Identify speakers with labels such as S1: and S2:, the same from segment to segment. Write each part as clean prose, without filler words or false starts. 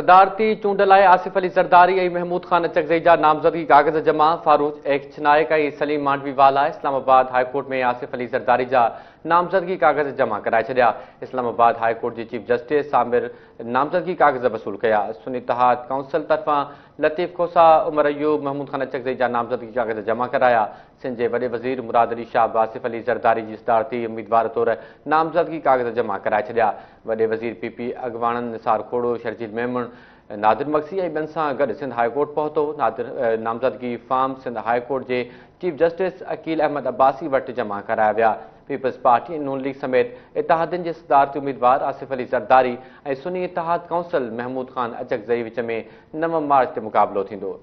S1: सदारती चूंड लाइ आसिफ अली ज़रदारी ऐं महमूद खान अचकज़ई जा नामज़दगी काग़ज़ जमा। फारूक एक्स नायक ऐं सलीम मांडवी वाला इस्लामाबाद हाई कोर्ट में आसिफ अली ज़रदारी जा नामज़दगी काग़ज़ जमा कराए छॾिया। इस्लामाबाद हाई कोर्ट जी चीफ जस्टिस सामिर नामज़दगी काग़ज़ वसूल कया। सुन्नी इत्तेहाद काउंसिल तरफ़ां लतीफ़ खोसा, उमर अयूब, महमूद खान अचकज़ई जा नामज़दगी काग़ज़ जमा कराया। सिंध जे वॾे वज़ीर मुराद अली शाह आसिफ अली ज़रदारी जी सदारती उम्मीदवार तौर नामज़दगी काग़ज़ जमा कराए छॾिया। वॾे वज़ीर पीपी अॻवाणनि निसार खोड़ो, शर्जील मेमन, नादिर मक्सी ऐं ॿियनि सां गॾु सिंध हाई कोर्ट पहुतो। नामज़दगी फॉर्म सिंध हाई कोर्ट जे चीफ जस्टिस अकील अहमद अब्बासी वटि जमा कराया विया। पीपल्स पार्टी ऐं नून लीग समेत इत्तेहादनि जे सदारती उम्मीदवार आसिफ अली ज़रदारी ऐं सुन्नी इत्तेहाद काउंसिल महमूद खान अचकज़ई विच में 9 मार्च ते मुक़ाबिलो थींदो।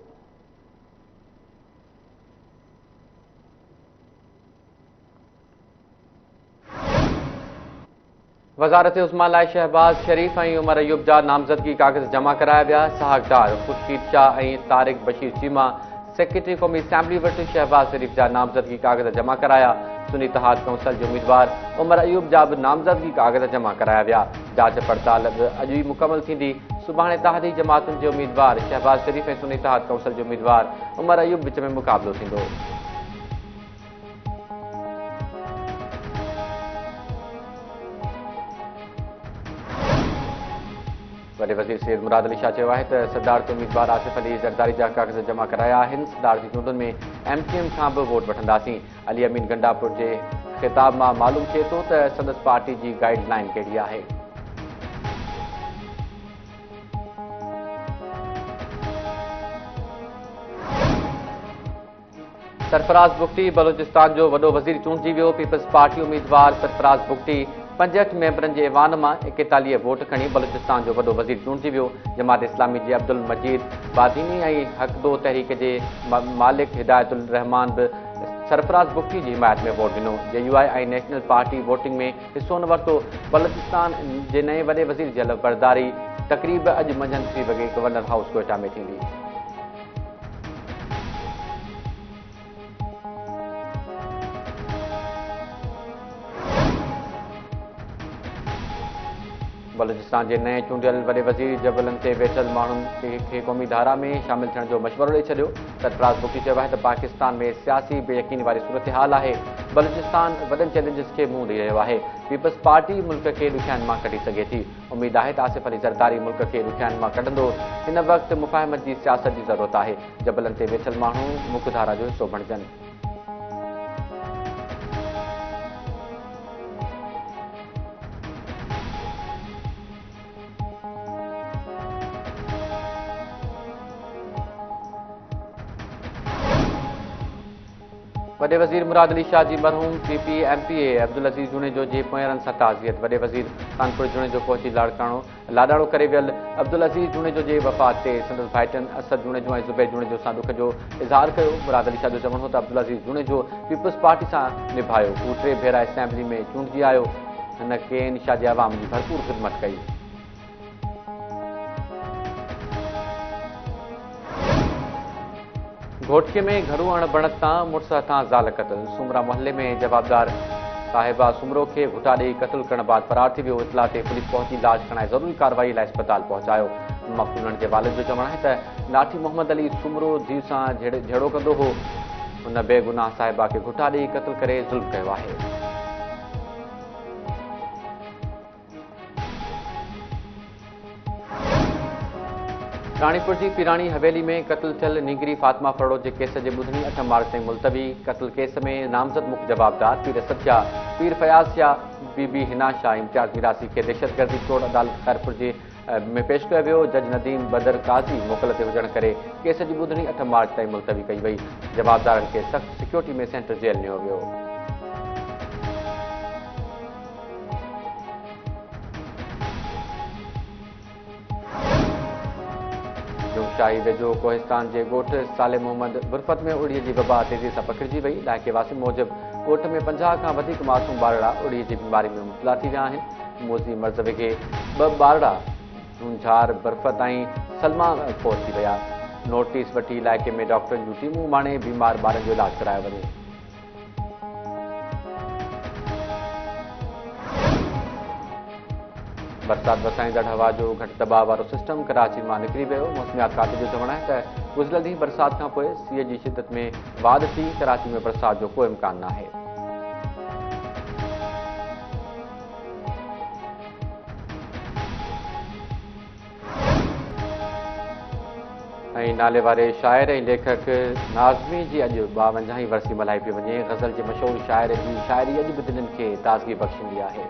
S1: वज़ारत उस्मा लाइ शहबाज शरीफ़ ऐं उमर अयूब जा नामज़दगी काग़ज़ जमा कराया विया। सहाकदार ख़ुर्शीद शाह ऐं तारिक बशीर चीमा सेक्रेटरी क़ौमी असेंबली वटि शहबाज शरीफ़ जा नामज़दगी काग़ज़ जमा कराया। सुन्नी इत्तेहाद काउंसिल जे उम्मीदवार उमर अयूब जा बि नामज़दगी काग़ज़ जमा कराया विया। जांच पड़ताल बि अॼु ई मुकमल थींदी। सुभाणे इत्तेहादी जमातुनि जे उम्मीदवार शहबाज शरीफ़ ऐं सुन्नी इत्तेहाद काउंसिल जे उम्मीदवार उमर अयूब विच में मुक़ाबिलो थींदो। वॾे वज़ीर सैयद मुराद अली शाह चयो आहे त सदारती उम्मीदवार आसिफ अली ज़रदारी जा काग़ज़ जमा कराया आहिनि। सदारती चूंडुनि में MQM खां बि वोट वठंदासीं। अली अमीन गंडापुर जे ख़िताब मां मालूम थिए थो त संदसि पार्टी जी गाइडलाइन कहिड़ी आहे। सरफराज़ बुगटी बलोचिस्तान जो वॾो वज़ीर चूंडिजी वियो। पीपल्स पार्टी उम्मीदवार सरफराज़ बुगटी 65 मेंबरनि जे ऐवान मां 41 वोट खणी बलोचिस्तान जो वॾो वज़ीर चूंडिजी वियो। जमात इस्लामी जे अब्दुल मजीद बादीनी ऐं हक़दो तहरीक जे मालिक हिदायतुल रहमान बि सरफराज़ बुगटी जी हिमायत में वोट ॾिनो। JUI ऐं नेशनल पार्टी वोटिंग में हिसो न वरितो। बलोचिस्तान जे नए वॾे वज़ीर जी बरदारी तक़रीब अॼु मंझंदि 3 वॻे गवर्नर हाउस कोयटा में थींदी। बलोचिस्तान जे नए चूंडियल वॾे वज़ीर जबलनि ते वेठल माण्हुनि खे क़ौमी धारा में शामिल थियण जो मशवरो ॾेई छॾियो। सरफराज़ बुगटी चयो आहे त पाकिस्तान में सियासी बेयकीनी वारी सूरत हाल आहे। बलोचिस्तान वॾनि चैलेंजिस खे मुंहुं ॾेई रहियो आहे। पीपल्स पार्टी मुल्क खे ॾुखियाईनि मां कढी सघे थी। उमेद आहे त आसिफ अली ज़रदारी मुल्क खे ॾुखियाईनि मां कढंदो। हिन वक़्तु मुफ़ाहिमत जी सियासत जी ज़रूरत आहे। जबलनि ते वेठल माण्हू मुख्यधारा जो हिसो बणिजनि। वॾे वज़ीर मुराद अली शाह जी मरहूम PP MPA अब्दुल अज़ीज़ जुनेजो जे पोयरनि सां ताज़ियत। वॾे वज़ीर कानपुर जुनेजो पहुची लाॾाणो करे वियल अब्दुल अज़ीज़ जुनेजो जे वफ़ात ते संदसि भाइटनि असद जुनेजो ऐं ज़ुबैर जुनेजो सां ॾुख जो इज़हार कयो। मुराद अली शाह जो चवणु हो त अब्दुल अज़ीज़ जुनेजो पीपल्स पार्टी सां निभायो। हू 3 भेरा असेंबली में चूंडिजी आयो। हिन केन शाह जे अवाम जी भरपूर ख़िदमत कई। घोटके में घरू अणबणत तां मुड़ुस हथां ज़ाल क़त्ल। सुमरा मोहल्ले में जवाबदार साहिबा सुमरो खे घुटा ॾेई क़त्ल करण बाद फरार थी वियो। इतला ते पुलिस पहुची इलाज कराए ज़रूरी कार्रवाई लाइ अस्पताल पहुचायो। मक़तूलनि जे वालिद जो चवणु आहे त नाठी मोहम्मद अली सुमरो धीउ सां झेड़ो कंदो हो। हुन बेगुनाह साहिबा खे घुटा ॾेई क़त्ल करे ज़ुल्म कयो आहे। राणीपुर जी पीराणी हवेली में क़त्ल थियल नीगरी फातिमा फरोड़ जे केस जे ॿुधणी 8 मार्च ताईं मुलतवी। क़त्ल केस में नामज़द मुख्य जवाबदार पीर सदशा, पीर फयाज़ शाह, बीबी हिना शाह, इम्तियाज़ मिरासी खे दहशतगर्दी तौरु अदालत खैरपुर जे में पेश कयो वियो। जज नदीम बदर काज़ी मोकल ते हुजण करे केस जी ॿुधणी 8 मार्च ताईं मुलतवी कई वई। जवाबदारनि खे सख़्त सिक्योरिटी में सेंट्रल जेल नियो वियो। शाही वेझो कोहिस्तान जे ॻोठ साले मोहम्मद बुरफत में उड़ीअ जी वबा तेज़ी सां पकिड़िजी वई। इलाइक़े वासी मूजिबि ॻोठ में 50 खां वधीक मासूम ॿारड़ा उड़ीअ जी बीमारी में मुब्तला थी विया आहिनि। मोज़ी मर्ज़ वेघे 2 ॿारड़ा झूंझार बरफत ऐं सलमा फोत थी विया। नोटिस वठी इलाइक़े में डॉक्टरनि जूं टीमूं माणे बीमार ॿारनि जो इलाज करायो वञे। बरसात वसाईंदड़ हवा जो घटि दबाव वारो सिस्टम कराची मां निकिरी वियो। मौसमियात खाते जो चवणु आहे त गुज़िरियल ॾींहुं बरसात खां पोइ सीउ जी शिदत में वाध थी कराची में बरसात जो को इम्कान नाहे। ऐं नाले वारे शाइर ऐं लेखक नाज़मी जी अॼु 52वीं वरसी मल्हाई पई वञे। ग़ज़ल जे मशहूरु शाइर जी शाइरी अॼु बि दिलनि खे ताज़गी बख़्शींदी आहे।